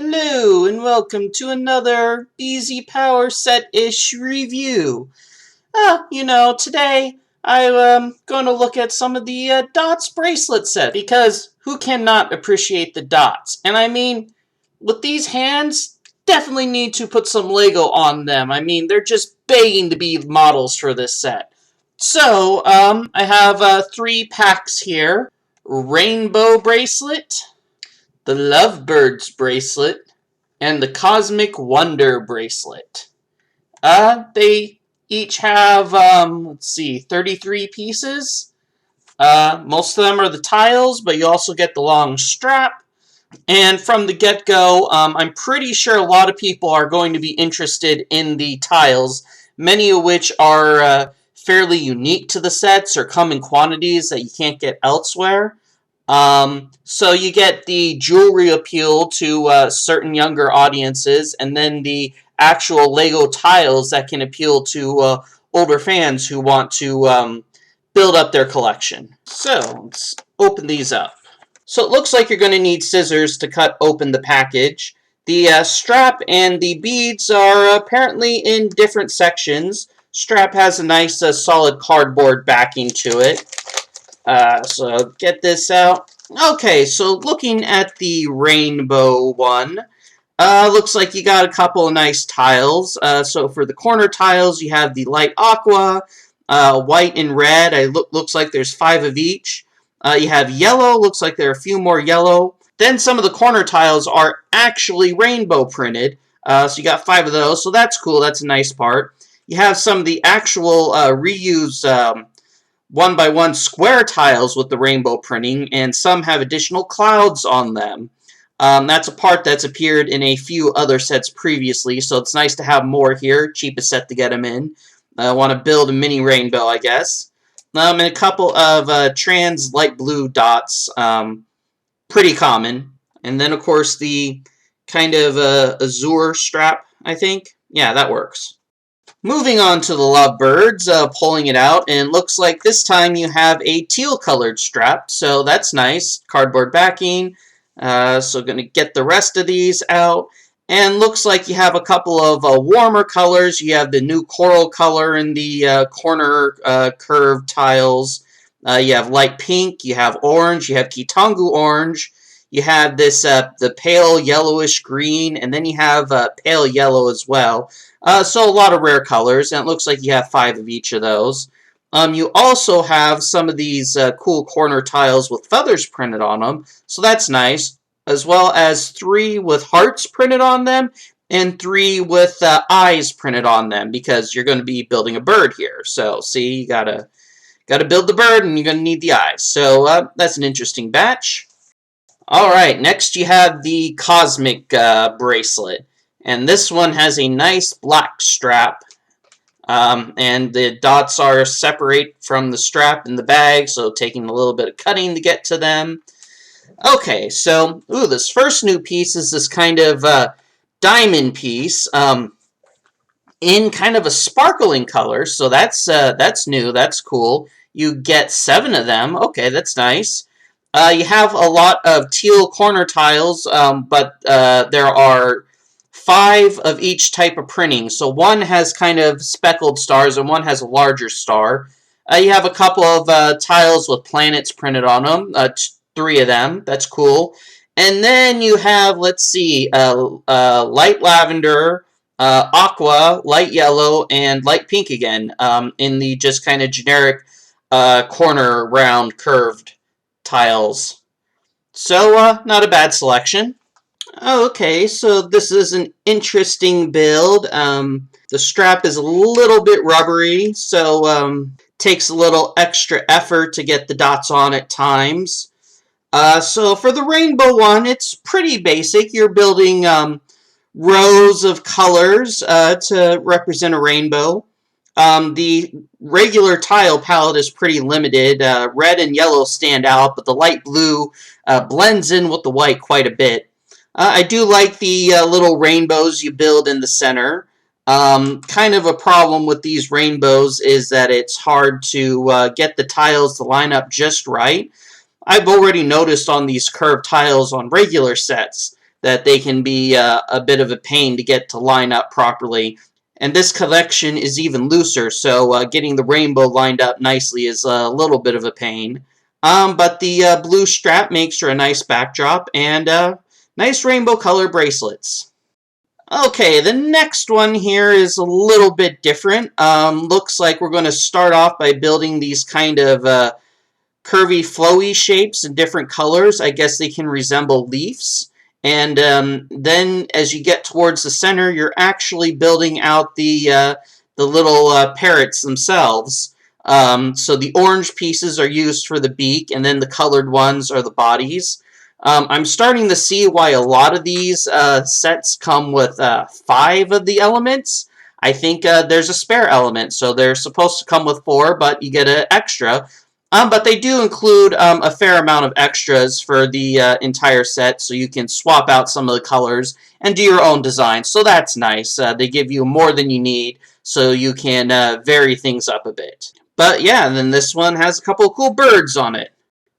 Hello and welcome to another BZPower set-ish review. Today I'm going to look at some of the Dots bracelet set because who cannot appreciate the dots? And I mean, with these hands, definitely need to put some Lego on them. I mean, they're just begging to be models for this set. So, I have 3 packs here. Rainbow bracelet, the Lovebirds bracelet, and the Cosmic Wonder bracelet. They each have, 33 pieces. Most of them are the tiles, but you also get the long strap. And from the get-go, I'm pretty sure a lot of people are going to be interested in the tiles, many of which are fairly unique to the sets or come in quantities that you can't get elsewhere. So you get the jewelry appeal to certain younger audiences, and then the actual Lego tiles that can appeal to older fans who want to build up their collection. So let's open these up. So it looks like you're going to need scissors to cut open the package. The strap and the beads are apparently in different sections. Strap has a nice solid cardboard backing to it. So get this out. Okay, so looking at the rainbow one, looks like you got a couple of nice tiles. So for the corner tiles, you have the light aqua, white and red. Looks like there's 5 of each. You have yellow. Looks like there are a few more yellow. Then some of the corner tiles are actually rainbow printed. So you got 5 of those. So that's cool. That's a nice part. You have some of the actual reused 1x1 square tiles with the rainbow printing, and some have additional clouds on them. That's a part that's appeared in a few other sets previously, so it's nice to have more here. Cheapest set to get them in. Want to build a mini rainbow, I guess. And a couple of trans light blue dots. Pretty common. And then, of course, the kind of azure strap, I think. Yeah, that works. Moving on to the Lovebirds, pulling it out, and looks like this time you have a teal-colored strap, so that's nice. Cardboard backing, so going to get the rest of these out. And looks like you have a couple of warmer colors. You have the new coral color in the corner curved tiles. You have light pink, you have orange, you have Kitangu orange. You have this the pale yellowish green, and then you have pale yellow as well. So a lot of rare colors, and it looks like you have 5 of each of those. You also have some of these cool corner tiles with feathers printed on them, so that's nice, as well as 3 with hearts printed on them, and 3 with eyes printed on them, because you're going to be building a bird here. So, see, you gotta build the bird, and you're going to need the eyes. So that's an interesting batch. Alright, next you have the Cosmic bracelet. And this one has a nice black strap. And the dots are separate from the strap in the bag, so taking a little bit of cutting to get to them. Okay, so, this first new piece is this kind of diamond piece in kind of a sparkling color, so that's new, that's cool. You get 7 of them. Okay, that's nice. You have a lot of teal corner tiles, but there are 5 of each type of printing. So one has kind of speckled stars and one has a larger star. You have a couple of tiles with planets printed on them. 3 of them. That's cool. And then you have, let's see, light lavender, aqua, light yellow, and light pink again in the just kind of generic corner round curved tiles. So, not a bad selection. Okay, so this is an interesting build. The strap is a little bit rubbery, so takes a little extra effort to get the dots on at times. So for the rainbow one, it's pretty basic. You're building rows of colors to represent a rainbow. The regular tile palette is pretty limited. Red and yellow stand out, but the light blue blends in with the white quite a bit. I do like the little rainbows you build in the center. Kind of a problem with these rainbows is that it's hard to get the tiles to line up just right. I've already noticed on these curved tiles on regular sets that they can be a bit of a pain to get to line up properly. And this collection is even looser, so getting the rainbow lined up nicely is a little bit of a pain. But the blue strap makes for a nice backdrop and nice rainbow color bracelets. Okay, the next one here is a little bit different. Looks like we're going to start off by building these kind of curvy, flowy shapes in different colors. I guess they can resemble leaves. And then as you get towards the center, you're actually building out the little parrots themselves. So the orange pieces are used for the beak, and then the colored ones are the bodies. I'm starting to see why a lot of these sets come with 5 of the elements. I think there's a spare element, so they're supposed to come with 4, but you get an extra. But they do include a fair amount of extras for the entire set, so you can swap out some of the colors and do your own design. So that's nice. They give you more than you need, so you can vary things up a bit. But yeah, and then this one has a couple of cool birds on it.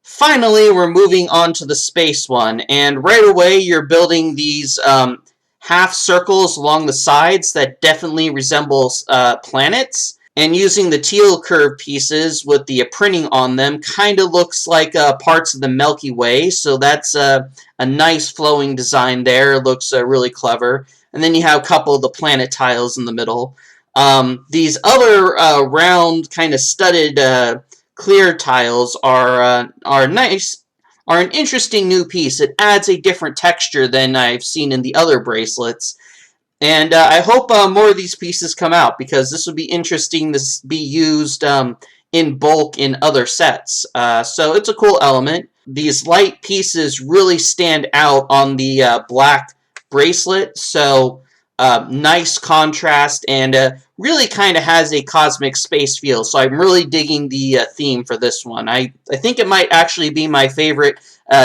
Finally, we're moving on to the space one, and right away you're building these half circles along the sides that definitely resemble planets. And using the teal curve pieces with the printing on them kind of looks like parts of the Milky Way. So that's a nice flowing design there. It looks really clever. And then you have a couple of the planet tiles in the middle. These other round kind of studded clear tiles are nice. Are an interesting new piece. It adds a different texture than I've seen in the other bracelets. And I hope more of these pieces come out, because this would be interesting to be used in bulk in other sets. So it's a cool element. These light pieces really stand out on the black bracelet, so nice contrast, and really kind of has a cosmic space feel. So I'm really digging the theme for this one. I think it might actually be my favorite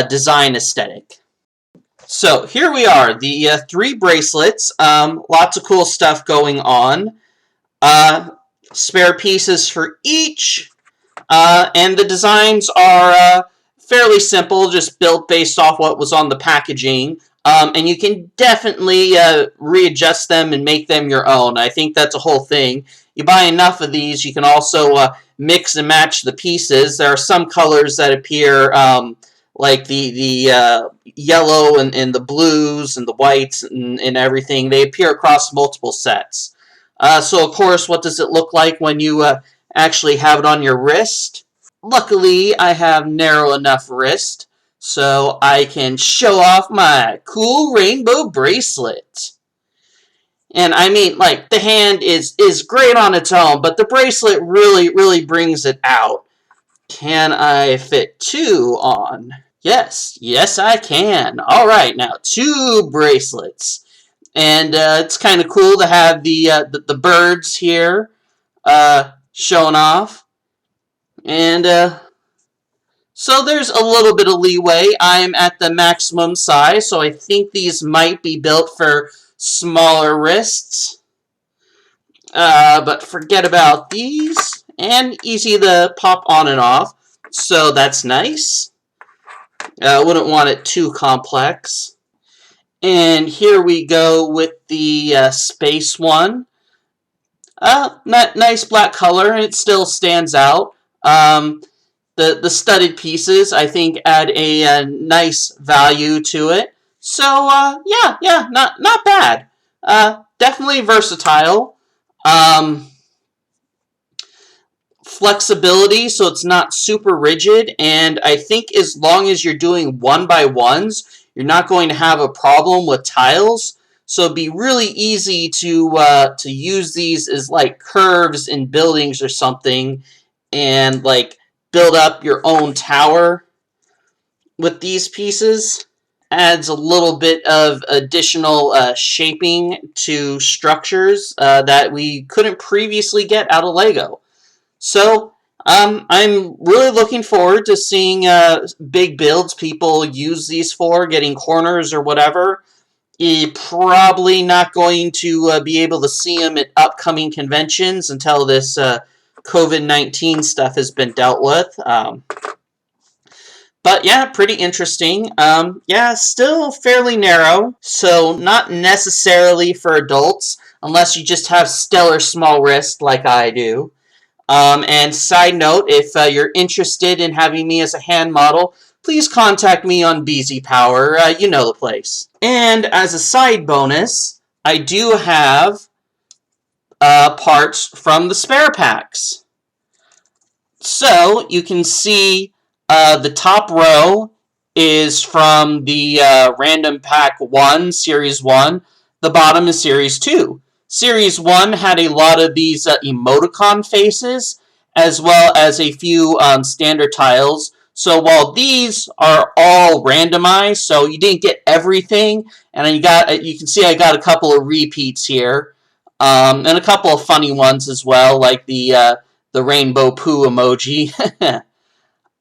design aesthetic. So here we are, the 3 bracelets. Lots of cool stuff going on. Spare pieces for each. And the designs are fairly simple, just built based off what was on the packaging. And you can definitely readjust them and make them your own. I think that's a whole thing. You buy enough of these, you can also mix and match the pieces. There are some colors that appear like the yellow and the blues and the whites and everything. They appear across multiple sets. So, of course, what does it look like when you actually have it on your wrist? Luckily, I have narrow enough wrist, so I can show off my cool rainbow bracelet. And I mean, like, the hand is great on its own, but the bracelet really brings it out. Can I fit 2 on? Yes, I can. Alright, now 2 bracelets. And it's kind of cool to have the birds here showing off. And so there's a little bit of leeway. I'm at the maximum size, so I think these might be built for smaller wrists. But forget about these. And easy to pop on and off. So that's nice. Wouldn't want it too complex. And here we go with the space one. Nice black color, and it still stands out. The studded pieces, I think, add a nice value to it. So yeah, not bad. Definitely versatile. Flexibility, so it's not super rigid, and I think as long as you're doing 1x1s, you're not going to have a problem with tiles. So it'd be really easy to use these as like curves in buildings or something, and like build up your own tower with these pieces. Adds a little bit of additional shaping to structures that we couldn't previously get out of Lego. So, I'm really looking forward to seeing big builds people use these for, getting corners or whatever. You're probably not going to be able to see them at upcoming conventions until this COVID-19 stuff has been dealt with. But But yeah, pretty interesting. Yeah, still fairly narrow, so not necessarily for adults, unless you just have stellar small wrist like I do. And side note, if you're interested in having me as a hand model, please contact me on BZPower. You know the place. And as a side bonus, I do have parts from the spare packs. So you can see the top row is from the Random Pack 1, Series 1. The bottom is Series 2. Series 1 had a lot of these emoticon faces, as well as a few standard tiles. So while these are all randomized, so you didn't get everything, and you can see I got a couple of repeats here, and a couple of funny ones as well, like the rainbow poo emoji.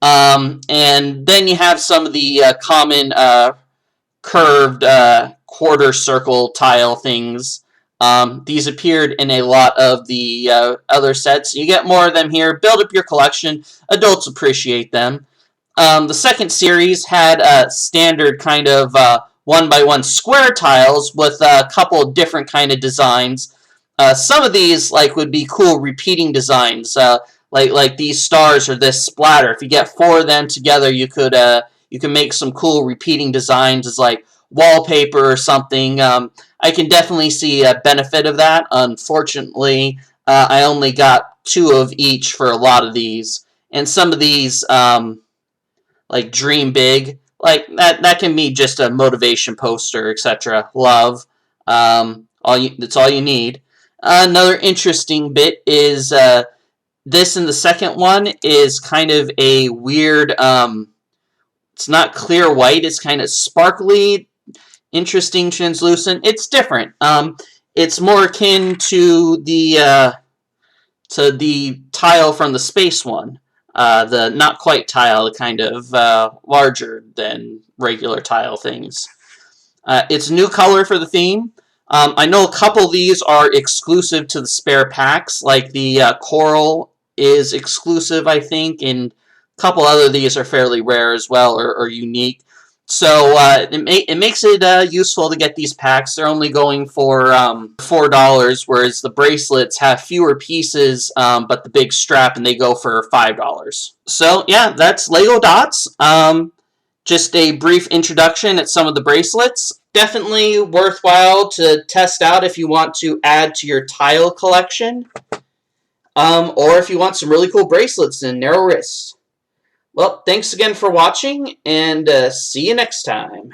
And then you have some of the common curved quarter circle tile things. These appeared in a lot of the other sets. You get more of them here. Build up your collection. Adults appreciate them. The second series had standard kind of 1x1 square tiles with a couple of different kind of designs. Some of these would be cool repeating designs, like these stars or this splatter. If you get 4 of them together, you can make some cool repeating designs as like wallpaper or something. I can definitely see a benefit of that. Unfortunately, I only got 2 of each for a lot of these, and some of these, like Dream Big, like that can be just a motivation poster, etc. Love. That's all you need. Another interesting bit is this in the second one is kind of a weird, it's not clear white, it's kind of sparkly, interesting, translucent. It's different. It's more akin to the tile from the space one. The not quite tile, the kind of larger than regular tile things. It's a new color for the theme. I know a couple of these are exclusive to the spare packs, like the coral is exclusive, I think, and a couple other of these are fairly rare as well, or unique. So it makes it useful to get these packs. They're only going for $4, whereas the bracelets have fewer pieces, but the big strap, and they go for $5. So yeah, that's Lego Dots. Just a brief introduction at some of the bracelets. Definitely worthwhile to test out if you want to add to your tile collection, or if you want some really cool bracelets and narrow wrists. Well, thanks again for watching, and see you next time.